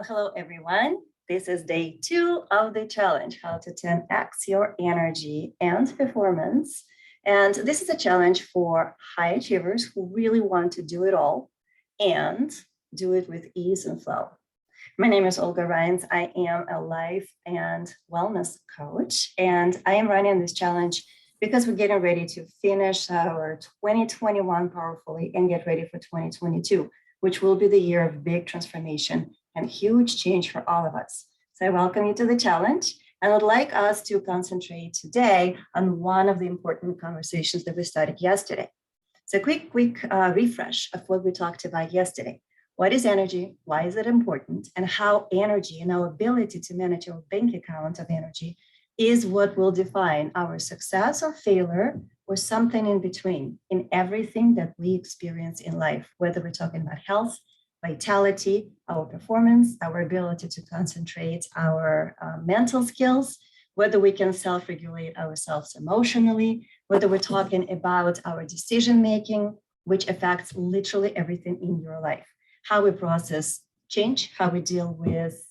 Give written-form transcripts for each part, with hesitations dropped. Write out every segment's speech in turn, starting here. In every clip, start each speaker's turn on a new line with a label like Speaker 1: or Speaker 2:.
Speaker 1: Hello, everyone. This is day 2 of the challenge, how to 10x your energy and performance. And this is a challenge for high achievers who really want to do it all and do it with ease and flow. My name is Olga Ryans. I am a life and wellness coach, and I am running this challenge because we're getting ready to finish our 2021 powerfully and get ready for 2022, which will be the year of big transformation and huge change for all of us. So I welcome you to the challenge, and I'd like us to concentrate today on one of the important conversations that we started yesterday. So quick refresh of what we talked about yesterday. What is energy? Why is it important? And how energy and our ability to manage our bank account of energy is what will define our success or failure or something in between in everything that we experience in life, whether we're talking about health, vitality, our performance, our ability to concentrate, our mental skills, whether we can self-regulate ourselves emotionally, whether we're talking about our decision-making, which affects literally everything in your life, how we process change, how we deal with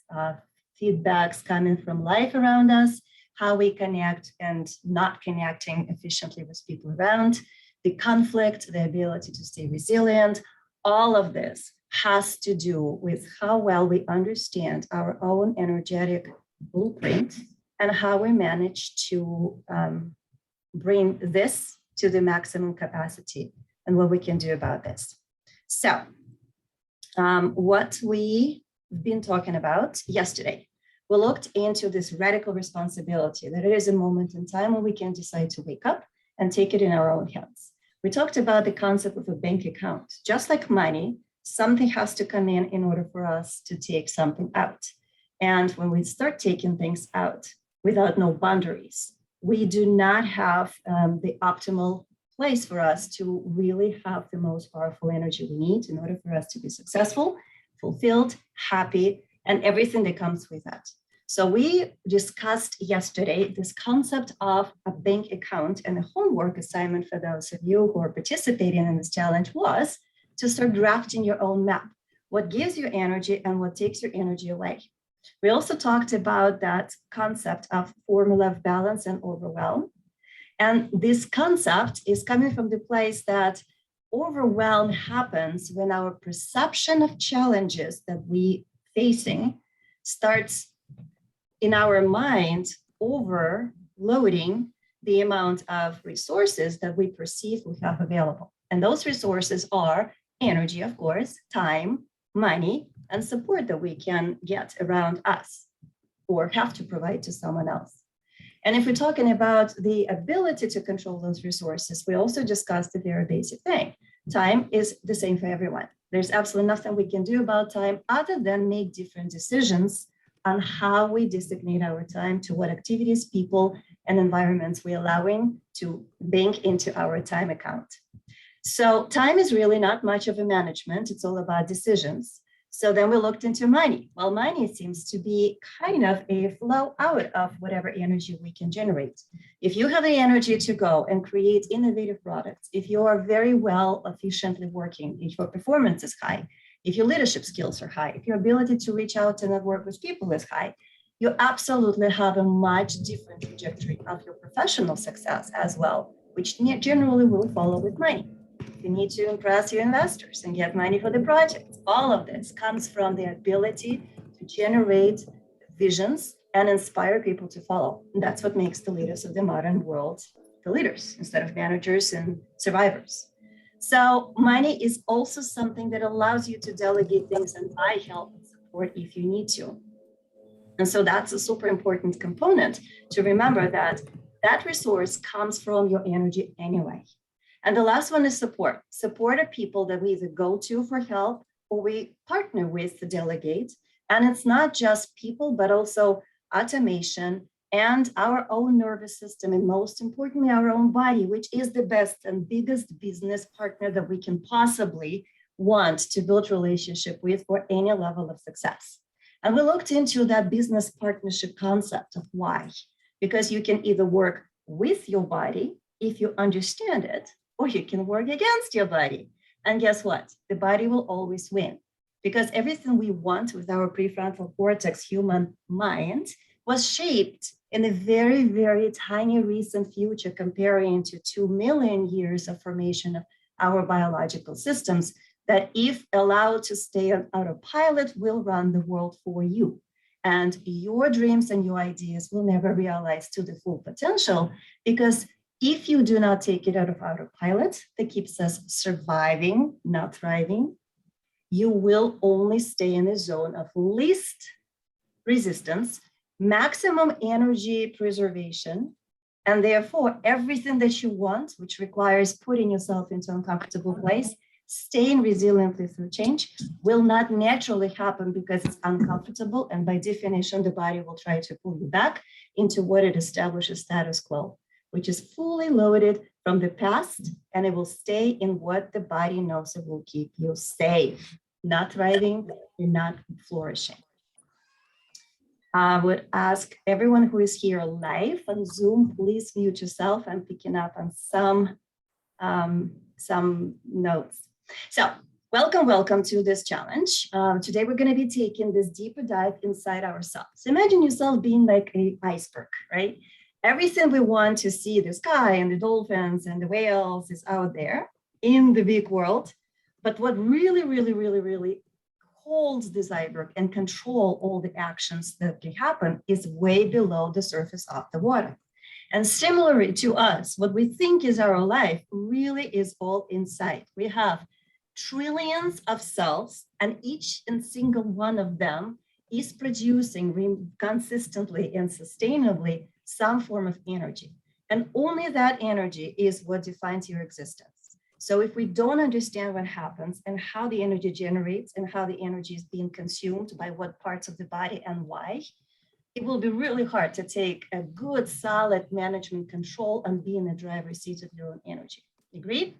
Speaker 1: feedbacks coming from life around us, how we connect and not connecting efficiently with people around, the conflict, the ability to stay resilient. All of this has to do with how well we understand our own energetic blueprint and how we manage to bring this to the maximum capacity and what we can do about this. So what we've been talking about yesterday, we looked into this radical responsibility that it is a moment in time when we can decide to wake up and take it in our own hands. We talked about the concept of a bank account. Just like money, something has to come in order for us to take something out. And when we start taking things out without no boundaries, we do not have the optimal place for us to really have the most powerful energy we need in order for us to be successful, fulfilled, happy, and everything that comes with that. So we discussed yesterday this concept of a bank account, and the homework assignment for those of you who are participating in this challenge was to start drafting your own map. What gives you energy and what takes your energy away? We also talked about that concept of formula of balance and overwhelm. And this concept is coming from the place that overwhelm happens when our perception of challenges that we facing starts in our mind overloading the amount of resources that we perceive we have available. And those resources are energy, of course, time, money, and support that we can get around us or have to provide to someone else. And if we're talking about the ability to control those resources, we also discussed a very basic thing. Time is the same for everyone. There's absolutely nothing we can do about time other than make different decisions on how we designate our time, to what activities, people, and environments we're allowing to bank into our time account. So time is really not much of a management. It's all about decisions. So then we looked into money. Well, money seems to be kind of a flow out of whatever energy we can generate. If you have the energy to go and create innovative products, if you are very well efficiently working, if your performance is high, if your leadership skills are high, if your ability to reach out and network with people is high, you absolutely have a much different trajectory of your professional success as well, which generally will follow with money. You need to impress your investors and get money for the project. All of this comes from the ability to generate visions and inspire people to follow. And that's what makes the leaders of the modern world the leaders instead of managers and survivors. So money is also something that allows you to delegate things and buy help and support if you need to. And so that's a super important component to remember that that resource comes from your energy anyway. And the last one is support. Support are people that we either go to for help or we partner with to delegate. And it's not just people, but also automation and our own nervous system, and most importantly, our own body, which is the best and biggest business partner that we can possibly want to build relationship with for any level of success. And we looked into that business partnership concept of why, because you can either work with your body if you understand it, or you can work against your body. And guess what? The body will always win. because everything we want with our prefrontal cortex human mind was shaped in a very, very tiny recent future comparing to 2 million years of formation of our biological systems that, if allowed to stay on autopilot, will run the world for you. And your dreams and your ideas will never realize to the full potential, because if you do not take it out of autopilot that keeps us surviving, not thriving, you will only stay in a zone of least resistance, maximum energy preservation, and therefore everything that you want, which requires putting yourself into an uncomfortable place, staying resiliently through change, will not naturally happen because it's uncomfortable. And by definition, the body will try to pull you back into what it establishes status quo, which is fully loaded from the past, and it will stay in what the body knows it will keep you safe, not thriving and not flourishing. I would ask everyone who is here live on Zoom, please mute yourself. I'm picking up on some notes. So welcome to this challenge. Today we're going to be taking this deeper dive inside ourselves. Imagine yourself being like an iceberg, right? Everything we want to see, the sky and the dolphins and the whales, is out there in the big world. But what really holds this iceberg and control all the actions that can happen is way below the surface of the water. And similarly to us, what we think is our life really is all inside. We have trillions of cells, and each and single one of them is producing consistently and sustainably some form of energy. And only that energy is what defines your existence. So if we don't understand what happens and how the energy generates and how the energy is being consumed by what parts of the body and why, it will be really hard to take a good, solid management control and be in the driver's seat of your own energy. Agreed?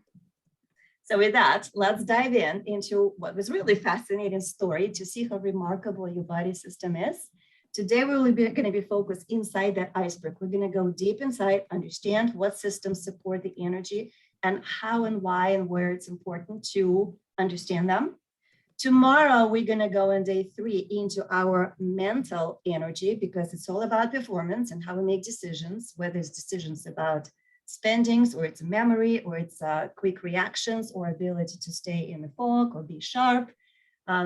Speaker 1: So with that, let's dive into what was really fascinating story to see how remarkable your body system is. Today, we're going to be focused inside that iceberg. We're going to go deep inside, understand what systems support the energy and how and why and where it's important to understand them. Tomorrow, we're going to go on day 3 into our mental energy, because it's all about performance and how we make decisions, whether it's decisions about spendings or it's memory or it's quick reactions or ability to stay in the fog or be sharp.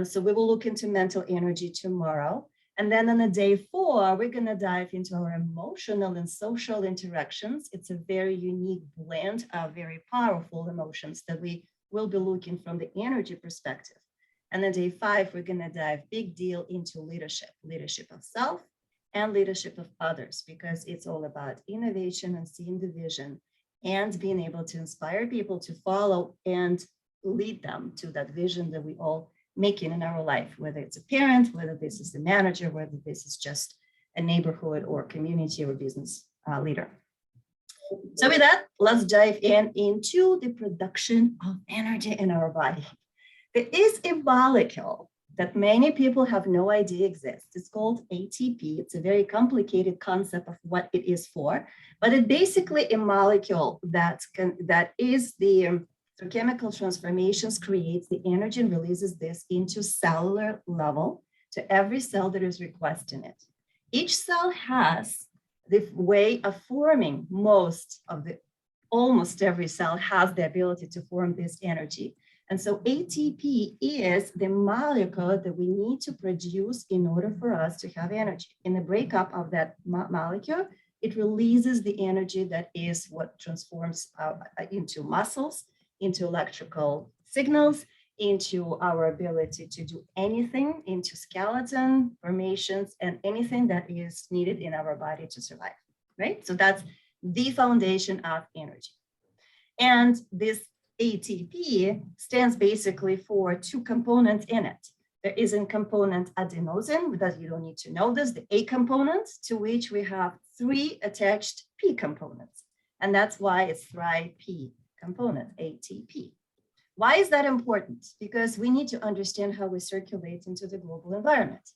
Speaker 1: So we will look into mental energy tomorrow. And then on the day 4, we're going to dive into our emotional and social interactions. It's a very unique blend of very powerful emotions that we will be looking from the energy perspective. And then day 5, we're going to dive big deal into leadership of self and leadership of others, because it's all about innovation and seeing the vision and being able to inspire people to follow and lead them to that vision that we all making in our life, whether it's a parent, whether this is the manager, whether this is just a neighborhood or community or business leader. So with that, let's dive into the production of energy in our body. There is a molecule that many people have no idea exists. It's called ATP. It's a very complicated concept of what it is for, but it's basically a molecule that is the through chemical transformations creates the energy and releases this into cellular level to every cell that is requesting it. Each cell has the way of forming almost every cell has the ability to form this energy. And so ATP is the molecule that we need to produce in order for us to have energy. In the breakup of that molecule, it releases the energy that is what transforms into muscles, into electrical signals, into our ability to do anything, into skeleton formations, and anything that is needed in our body to survive, right? So that's the foundation of energy. And this ATP stands basically for 2 components in it. There is a component adenosine, that you don't need to know this, the A component, to which we have 3 attached P components. And that's why it's Thri-P component, ATP. Why is that important? Because we need to understand how we circulate into the global environment.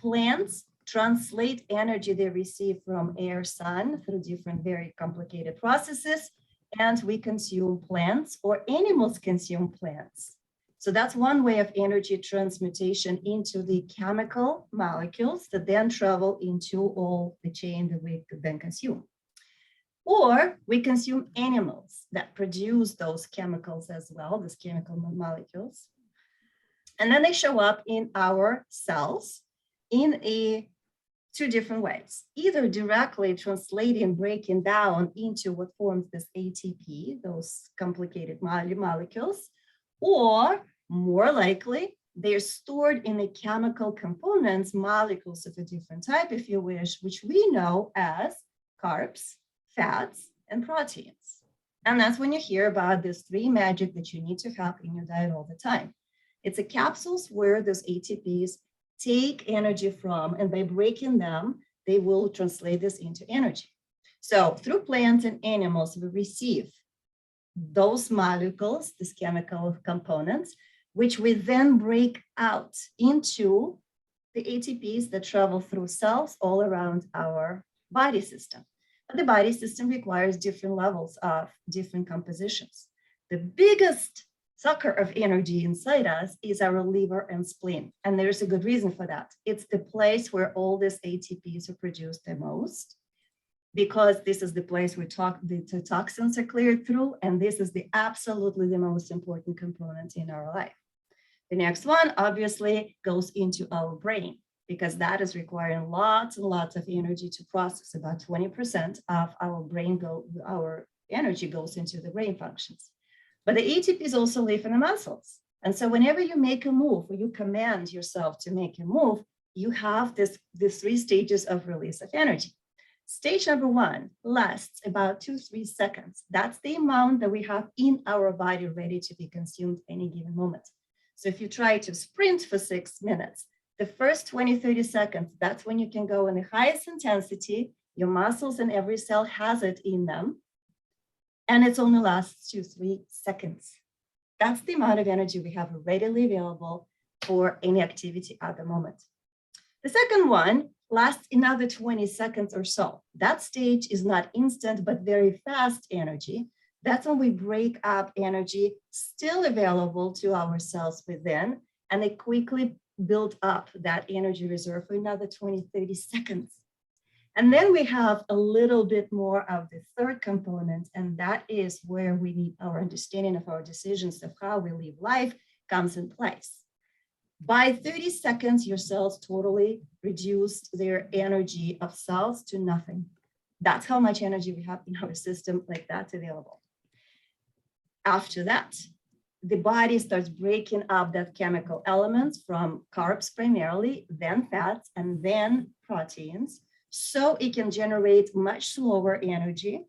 Speaker 1: Plants translate energy they receive from air, sun, through different very complicated processes, and we consume plants, or animals consume plants. So that's one way of energy transmutation into the chemical molecules that then travel into all the chain that we could then consume. Or we consume animals that produce those chemicals as well, these chemical molecules. And then they show up in our cells in two different ways, either directly translating, breaking down into what forms this ATP, those complicated molecules, or more likely, they're stored in the chemical components, molecules of a different type, if you wish, which we know as carbs, fats, and proteins. And that's when you hear about this three magic that you need to have in your diet all the time. It's a capsules where those ATPs take energy from, and by breaking them, they will translate this into energy. So through plants and animals, we receive those molecules, these chemical components, which we then break out into the ATPs that travel through cells all around our body system. But the body system requires different levels of different compositions. The biggest sucker of energy inside us is our liver and spleen. And there's a good reason for that. It's the place where all these ATPs are produced the most, because this is the place where the toxins are cleared through, and this is absolutely the most important component in our life. The next one obviously goes into our brain, because that is requiring lots and lots of energy to process. About 20% of our energy goes into the brain functions. But the ATPs also live in the muscles. And so whenever you make a move, or you command yourself to make a move, you have these three stages of release of energy. Stage number one lasts about 2-3 seconds. That's the amount that we have in our body ready to be consumed any given moment. So if you try to sprint for 6 minutes, the first 20-30 seconds, that's when you can go in the highest intensity. Your muscles and every cell has it in them. And it only lasts 2-3 seconds. That's the amount of energy we have readily available for any activity at the moment. The second one lasts another 20 seconds or so. That stage is not instant, but very fast energy. That's when we break up energy still available to our cells within, and they quickly build up that energy reserve for another 20-30 seconds. And then we have a little bit more of the third component, and that is where we need our understanding of our decisions of how we live life comes in place. By 30 seconds, your cells totally reduced their energy of cells to nothing. That's how much energy we have in our system, like that's available. After that, the body starts breaking up that chemical elements from carbs primarily, then fats, and then proteins, so it can generate much slower energy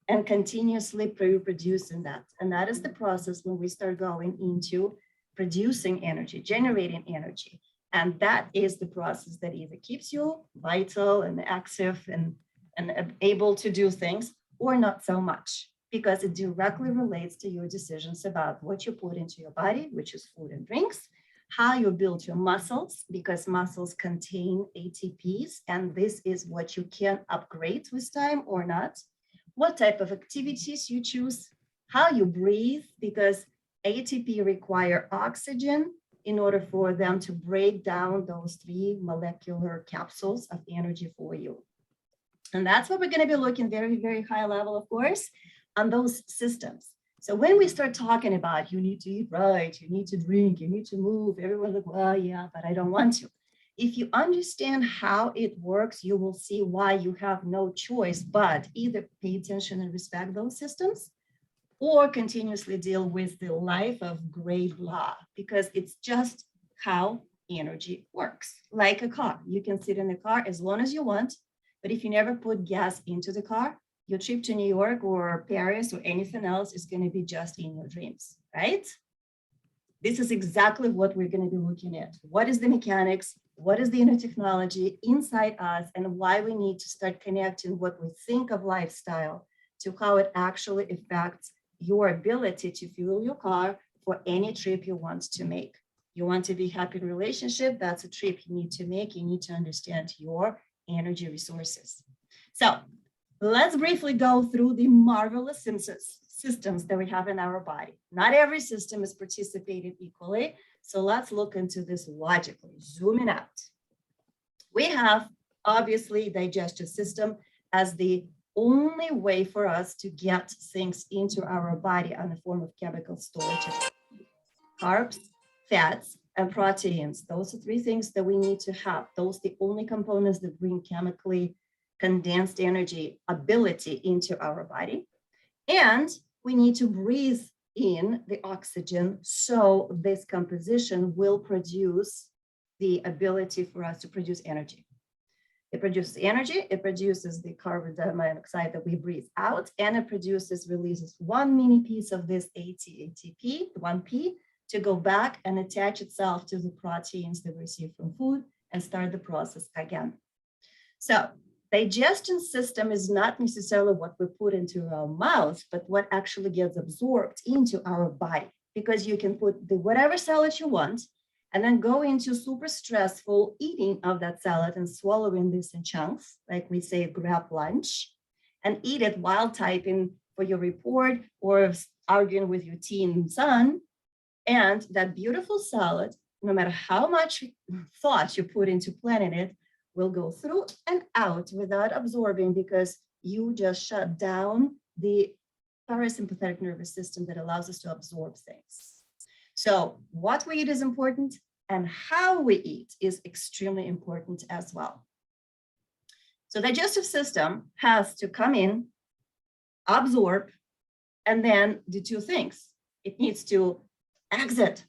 Speaker 1: and continuously producing that. And that is the process when we start going into producing energy, generating energy. And that is the process that either keeps you vital and active and able to do things, or not so much, because it directly relates to your decisions about what you put into your body, which is food and drinks, how you build your muscles, because muscles contain ATPs, and this is what you can upgrade with time or not, what type of activities you choose, how you breathe, because ATP require oxygen in order for them to break down those 3 molecular capsules of energy for you. And that's what we're going to be looking very, very high level, of course, on those systems. So when we start talking about you need to eat right, you need to drink, you need to move, everyone's like, well, yeah, but I don't want to. If you understand how it works, you will see why you have no choice but either pay attention and respect those systems, or continuously deal with the life of gray blah, because it's just how energy works. Like a car, you can sit in the car as long as you want, but if you never put gas into the car, your trip to New York or Paris or anything else is going to be just in your dreams, right? This is exactly what we're going to be looking at. What is the mechanics? What is the inner technology inside us, and why we need to start connecting what we think of lifestyle to how it actually affects your ability to fuel your car for any trip you want to make. You want to be happy in a relationship, that's a trip you need to make. You need to understand your energy resources. So let's briefly go through the marvelous systems that we have in our body. Not every system is participating equally. So let's look into this logically, zooming out. We have obviously digestive system as the only way for us to get things into our body on the form of chemical storage of carbs, fats, and proteins. Those are three things that we need to have. Those are the only components that bring chemically condensed energy ability into our body. And we need to breathe in the oxygen so this composition will produce the ability for us to produce energy. It produces energy, it produces the carbon dioxide that we breathe out, and it releases one mini piece of this ATP, 1P, to go back and attach itself to the proteins that we receive from food and start the process again. So digestion system is not necessarily what we put into our mouths, but what actually gets absorbed into our body, because you can put whatever salad you want and then go into super stressful eating of that salad and swallowing this in chunks, like we say, grab lunch, and eat it while typing for your report or arguing with your teen son. And that beautiful salad, no matter how much thought you put into planning it, will go through and out without absorbing, because you just shut down the parasympathetic nervous system that allows us to absorb things. So what we eat is important, and how we eat is extremely important as well. So digestive system has to come in, absorb, and then do two things. It needs to exit.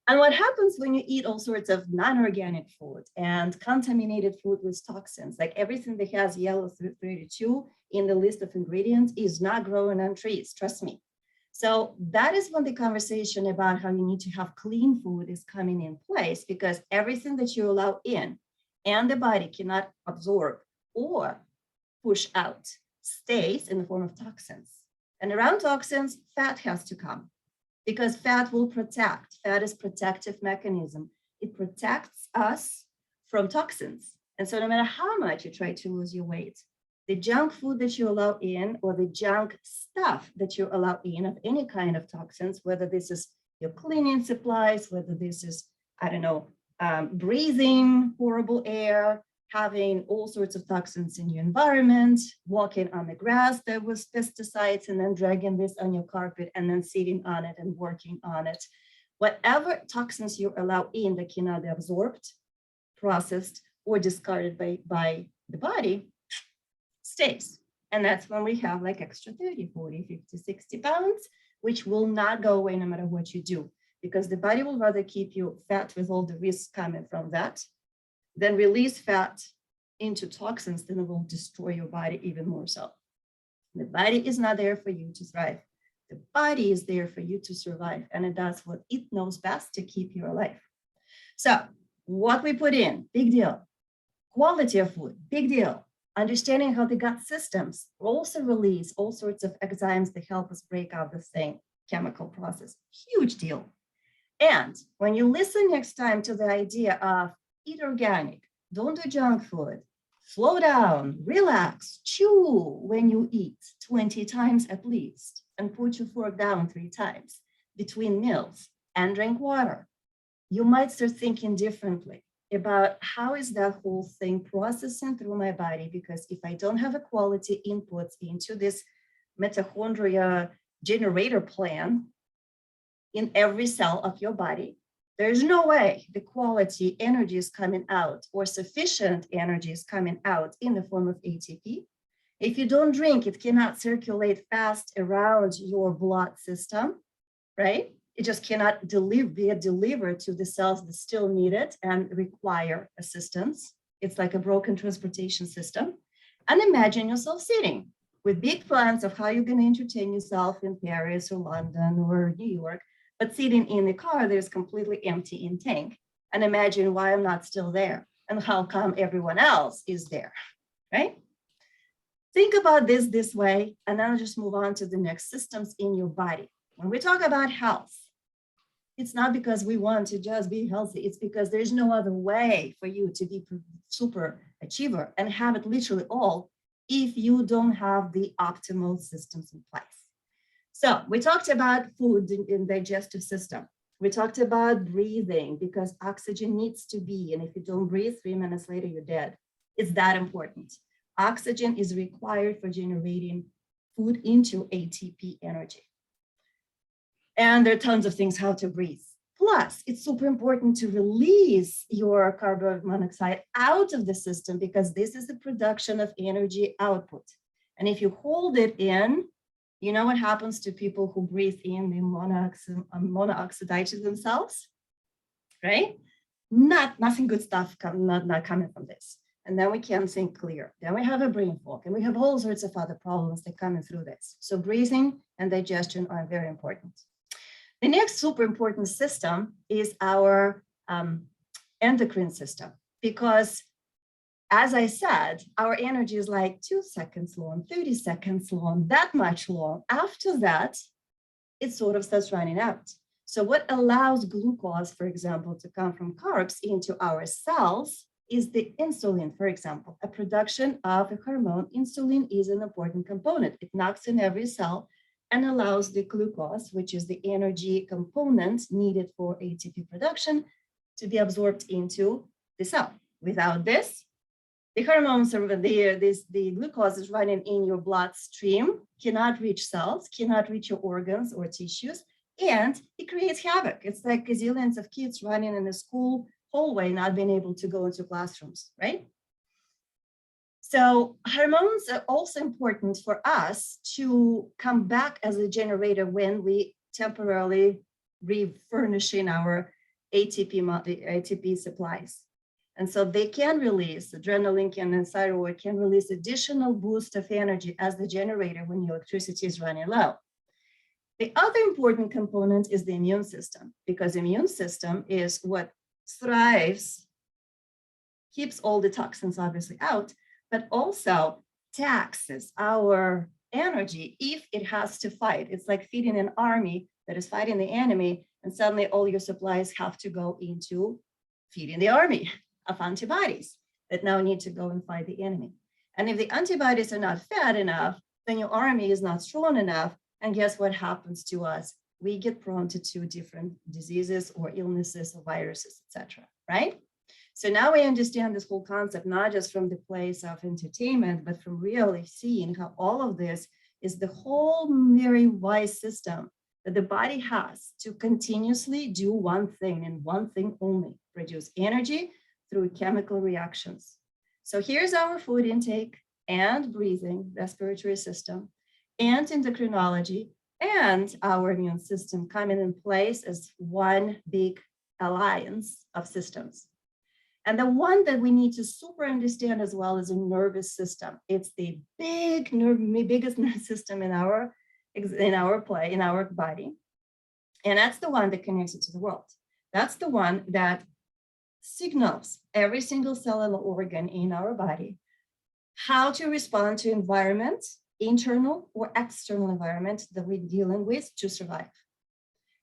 Speaker 1: And what happens when you eat all sorts of non-organic food and contaminated food with toxins, like everything that has yellow 32 in the list of ingredients is not growing on trees, trust me. So that is when the conversation about how you need to have clean food is coming in place, because everything that you allow in and the body cannot absorb or push out stays in the form of toxins. And around toxins, fat has to come, because fat will protect. Fat is protective mechanism. It protects us from toxins. And so no matter how much you try to lose your weight, the junk food that you allow in, or the junk stuff that you allow in of any kind of toxins, whether this is your cleaning supplies, whether this is, I don't know, breathing horrible air, having all sorts of toxins in your environment, walking on the grass that was pesticides, and then dragging this on your carpet and then sitting on it and working on it. Whatever toxins you allow in that cannot be absorbed, processed, or discarded by the body stays. And that's when we have like extra 30, 40, 50, 60 pounds, which will not go away no matter what you do, because the body will rather keep you fat with all the risks coming from that than release fat into toxins, then it will destroy your body even more so. The body is not there for you to thrive. The body is there for you to survive, and it does what it knows best to keep you alive. So what we put in, big deal. Quality of food, big deal. Understanding how the gut systems also release all sorts of enzymes that help us break out the same chemical process, huge deal. And when you listen next time to the idea of eat organic, don't do junk food, slow down, relax, chew when you eat 20 times at least, and put your fork down 3 times between meals, and drink water, you might start thinking differently about how is that whole thing processing through my body, because if I don't have a quality inputs into this mitochondria generator plan in every cell of your body, there's no way the quality energy is coming out, or sufficient energy is coming out in the form of ATP. If you don't drink, it cannot circulate fast around your blood system, right? It just cannot be delivered to the cells that still need it and require assistance. It's like a broken transportation system. And imagine yourself sitting with big plans of how you're going to entertain yourself in Paris or London or New York, but sitting in the car, there's completely empty in tank. And imagine why I'm not still there and how come everyone else is there, right? Think about this way, and then I'll just move on to the next systems in your body. When we talk about health, it's not because we want to just be healthy. It's because there's no other way for you to be super achiever and have it literally all if you don't have the optimal systems in place. So we talked about food in digestive system. We talked about breathing because oxygen needs to be, and if you don't breathe, 3 minutes later, you're dead. It's that important. Oxygen is required for generating food into ATP energy. And there are tons of things how to breathe. Plus, it's super important to release your carbon monoxide out of the system because this is the production of energy output. And if you hold it in, you know what happens to people who breathe in, they monoxidize themselves, right? Nothing good stuff not coming from this. And then we can't think clear. Then we have a brain fog, and we have all sorts of other problems that come through this. So breathing and digestion are very important. The next super important system is our endocrine system, because as I said, our energy is like 2 seconds long, 30 seconds long, that much long. After that, it sort of starts running out. So what allows glucose, for example, to come from carbs into our cells is the insulin, for example, a production of a hormone. Insulin is an important component. It knocks in every cell and allows the glucose, which is the energy component needed for ATP production, to be absorbed into the cell. Without this, the hormones, or the glucose is running in your bloodstream, cannot reach cells, cannot reach your organs or tissues, and it creates havoc. It's like gazillions of kids running in a school hallway, not being able to go into classrooms, right? So hormones are also important for us to come back as a generator when we temporarily refurnishing our ATP supplies. And so they can release, adrenaline and thyroid can release additional boost of energy as the generator when your electricity is running low. The other important component is the immune system, because immune system is what thrives, keeps all the toxins obviously out, but also taxes our energy if it has to fight. It's like feeding an army that is fighting the enemy, and suddenly all your supplies have to go into feeding the army of antibodies that now need to go and fight the enemy. And if the antibodies are not fed enough, then your army is not strong enough. And guess what happens to us? We get prone to 2 different diseases or illnesses or viruses, etc. Right? So now we understand this whole concept, not just from the place of entertainment, but from really seeing how all of this is the whole very wise system that the body has to continuously do one thing and one thing only, produce energy through chemical reactions. So here's our food intake and breathing, respiratory system, and endocrinology, and our immune system coming in place as one big alliance of systems. And the one that we need to super understand as well is a nervous system. It's the biggest nervous system in our body. And that's the one that connects it to the world. That's the one that signals every single cellular organ in our body how to respond to environment, internal or external environment that we're dealing with to survive.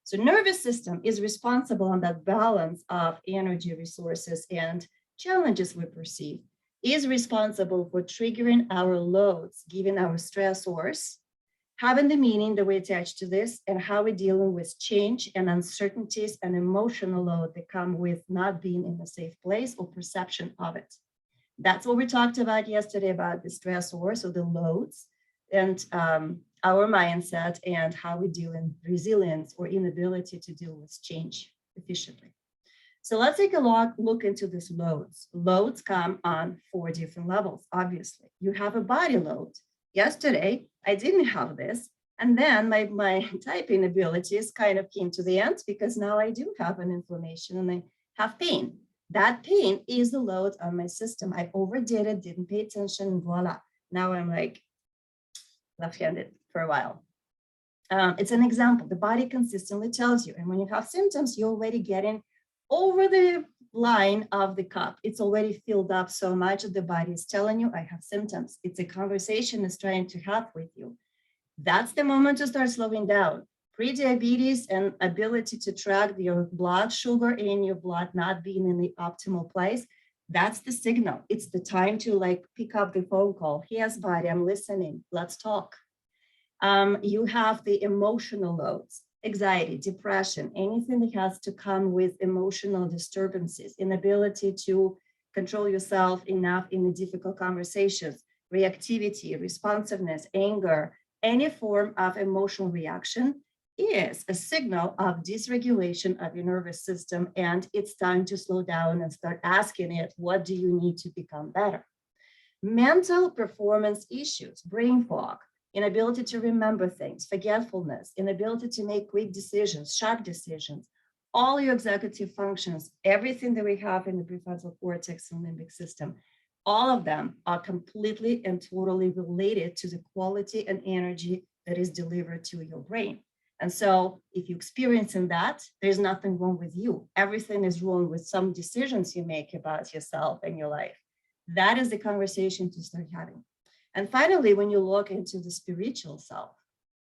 Speaker 1: So nervous system is responsible on that balance of energy resources and challenges we perceive, is responsible for triggering our loads, giving our stressors, having the meaning that we attach to this, and how we're dealing with change and uncertainties and emotional load that come with not being in a safe place or perception of it. That's what we talked about yesterday about the stressors or the loads, and our mindset and how we deal in resilience or inability to deal with change efficiently. So let's take a look into these loads. Loads come on 4 different levels, obviously. You have a body load. Yesterday, I didn't have this. And then my typing abilities kind of came to the end because now I do have an inflammation and I have pain. That pain is the load on my system. I overdid it, didn't pay attention, and voila. Now I'm like left-handed for a while. It's an example. The body consistently tells you. And when you have symptoms, you're already getting over the line of the cup. It's already filled up so much that the body is telling you, I have symptoms. It's a conversation it's trying to have with you. That's the moment to start slowing down. Pre-diabetes and ability to track your blood sugar in your blood not being in the optimal place, That's the signal. It's the time to like pick up the phone call. Yes, body, I'm listening. Let's talk. You have the emotional loads, anxiety, depression, anything that has to come with emotional disturbances, inability to control yourself enough in the difficult conversations, reactivity, responsiveness, anger, any form of emotional reaction is a signal of dysregulation of your nervous system. And it's time to slow down and start asking it, what do you need to become better? Mental performance issues, brain fog, inability to remember things, forgetfulness, inability to make quick decisions, sharp decisions, all your executive functions, everything that we have in the prefrontal cortex and limbic system, all of them are completely and totally related to the quality and energy that is delivered to your brain. And so if you're experiencing that, there's nothing wrong with you. Everything is wrong with some decisions you make about yourself and your life. That is the conversation to start having. And finally, when you look into the spiritual self,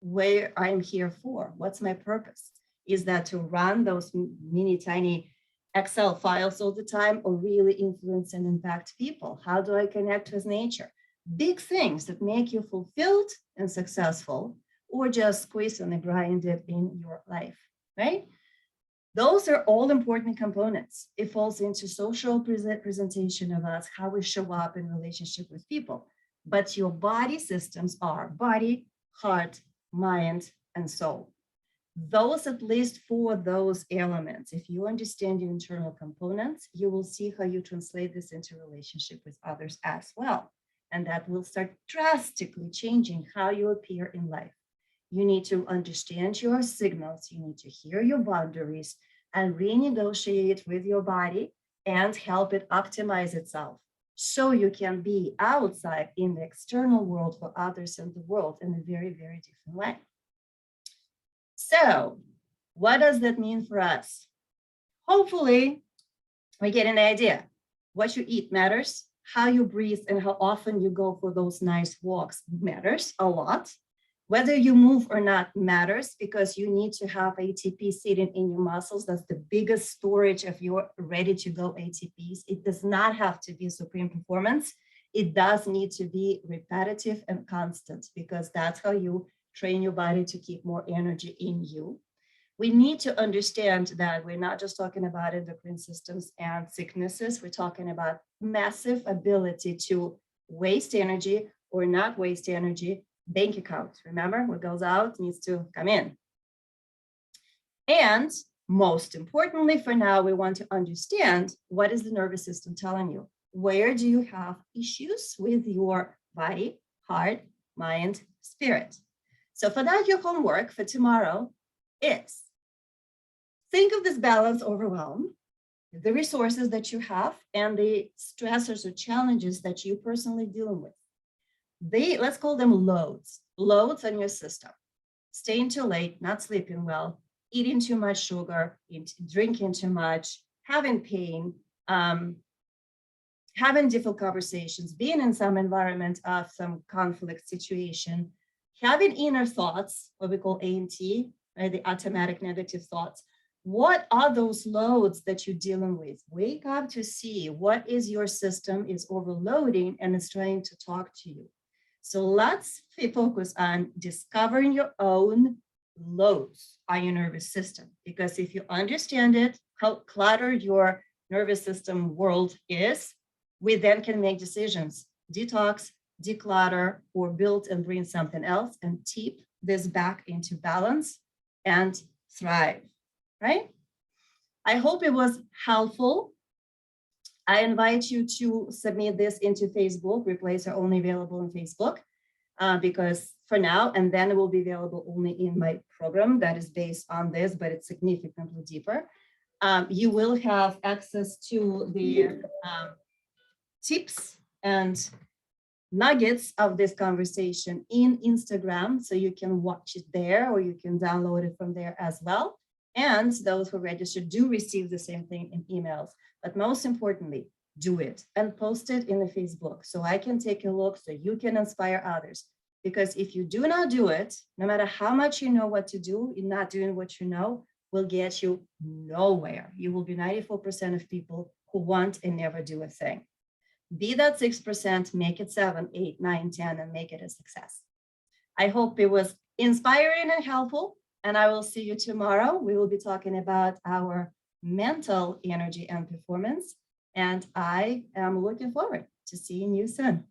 Speaker 1: where I'm here for, what's my purpose? Is that to run those mini tiny Excel files all the time, or really influence and impact people? How do I connect with nature? Big things that make you fulfilled and successful, or just squeeze and grind it in your life, right? Those are all important components. It falls into social presentation of us, how we show up in relationship with people. But your body systems are body, heart, mind, and soul. Those, at least for those elements, if you understand your internal components, you will see how you translate this into relationship with others as well. And that will start drastically changing how you appear in life. You need to understand your signals. You need to hear your boundaries and renegotiate with your body and help it optimize itself, so you can be outside in the external world for others in the world in a very, very different way. So what does that mean for us? Hopefully we get an idea. What you eat matters. How you breathe and how often you go for those nice walks matters a lot. Whether you move or not matters, because you need to have ATP sitting in your muscles. That's the biggest storage of your ready to go ATPs. It does not have to be supreme performance. It does need to be repetitive and constant, because that's how you train your body to keep more energy in you. We need to understand that we're not just talking about endocrine systems and sicknesses. We're talking about massive ability to waste energy or not waste energy. Bank account, remember, what goes out needs to come in. And most importantly, for now, we want to understand, what is the nervous system telling you? Where do you have issues with your body, heart, mind, spirit? So for that, your homework for tomorrow is, think of this balance overwhelm, the resources that you have, and the stressors or challenges that you personally dealing with. Let's call them loads on your system. Staying too late, not sleeping well, eating too much sugar, drinking too much, having pain, having difficult conversations, being in some environment of some conflict situation, having inner thoughts, what we call ANT, right, the automatic negative thoughts. What are those loads that you're dealing with? Wake up to see what is your system is overloading and is trying to talk to you. So let's focus on discovering your own loads on your nervous system, because if you understand it, how cluttered your nervous system world is, we then can make decisions, detox, declutter, or build and bring something else and tip this back into balance and thrive, right? I hope it was helpful. I invite you to submit this into Facebook. Replays are only available on Facebook because for now, and then it will be available only in my program that is based on this, but it's significantly deeper. You will have access to the tips and nuggets of this conversation in Instagram, so you can watch it there or you can download it from there as well. And those who register do receive the same thing in emails. But most importantly, do it and post it in the Facebook so I can take a look, so you can inspire others. Because if you do not do it, no matter how much you know what to do, you're not doing what you know will get you nowhere. You will be 94% of people who want and never do a thing. Be that 6%, make it 7, 8, 9, 10, and make it a success. I hope it was inspiring and helpful, and I will see you tomorrow. We will be talking about our mental energy and performance, and I am looking forward to seeing you soon.